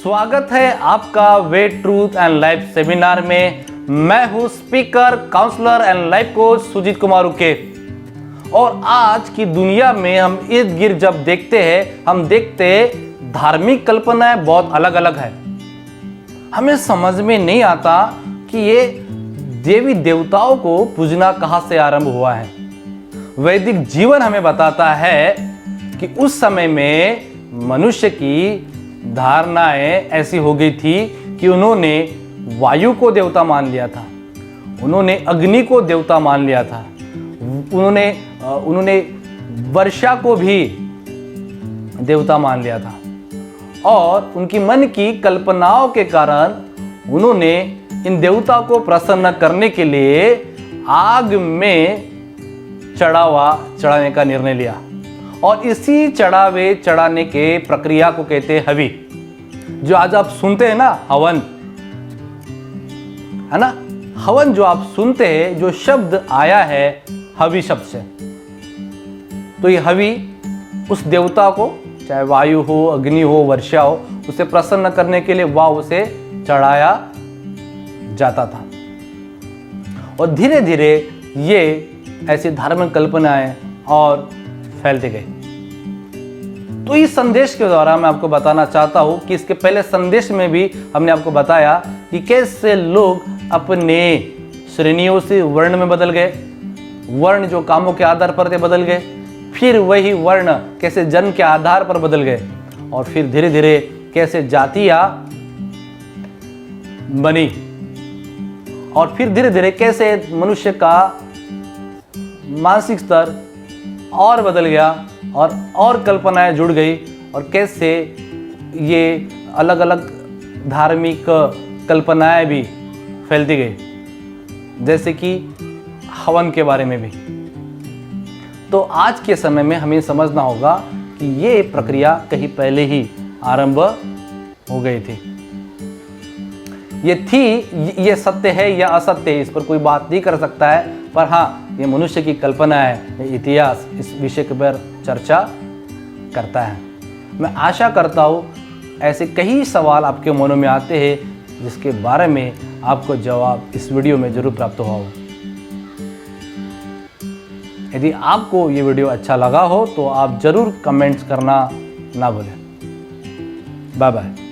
स्वागत है आपका way truth and life seminar में। मैं हूं speaker, counsellor and life coach Sujit Kumar Uke. और आज की दुनिया में हम इर्द गिर्द जब देखते हैं, हम देखते हैं धार्मिक कल्पनाएं बहुत अलग अलग है। हमें समझ में नहीं आता कि ये देवी देवताओं को पूजना कहां से आरंभ हुआ है। वैदिक जीवन हमें बताता है कि उस समय में मनुष्य की धारणाएं ऐसी हो गई थी कि उन्होंने वायु को देवता मान लिया था, उन्होंने अग्नि को देवता मान लिया था, उन्होंने वर्षा को भी देवता मान लिया था। और उनकी मन की कल्पनाओं के कारण उन्होंने इन देवताओं को प्रसन्न करने के लिए आग में चढ़ाने का निर्णय लिया। और इसी चढ़ाने के प्रक्रिया को कहते हैं हवि। जो आज आप सुनते हैं ना, हवन है ना, हवन जो आप सुनते हैं, जो शब्द आया है हवि शब्द से, तो ये हवि उस देवता को, चाहे वायु हो, अग्नि हो, वर्षा हो, उसे प्रसन्न करने के लिए वह उसे चढ़ाया जाता था। और धीरे धीरे ये ऐसी धार्मिक कल्पनाएं और फैलते गए। तो इस संदेश के द्वारा मैं आपको बताना चाहता हूं कि इसके पहले संदेश में भी हमने आपको बताया कि कैसे लोग अपने श्रेणियों से वर्ण में बदल गए, वर्ण जो कामों के आधार पर थे बदल गए, फिर वही वर्ण कैसे जन्म के आधार पर बदल गए, और फिर धीरे धीरे कैसे जातियां बनी, और फिर धीरे धीरे कैसे मनुष्य का मानसिक स्तर और बदल गया और कल्पनाएं जुड़ गई, और कैसे ये अलग अलग धार्मिक कल्पनाएं भी फैलती गई, जैसे कि हवन के बारे में भी। तो आज के समय में हमें समझना होगा कि ये प्रक्रिया कहीं पहले ही आरंभ हो गई थी। ये सत्य है या असत्य है, इस पर कोई बात नहीं कर सकता है, पर हाँ, ये मनुष्य की कल्पना है, ये इतिहास इस विषय के पर चर्चा करता है। मैं आशा करता हूँ ऐसे कई सवाल आपके मनों में आते हैं जिसके बारे में आपको जवाब इस वीडियो में जरूर प्राप्त हुआ हो। यदि आपको ये वीडियो अच्छा लगा हो तो आप जरूर कमेंट्स करना ना भूलें। Bye bye.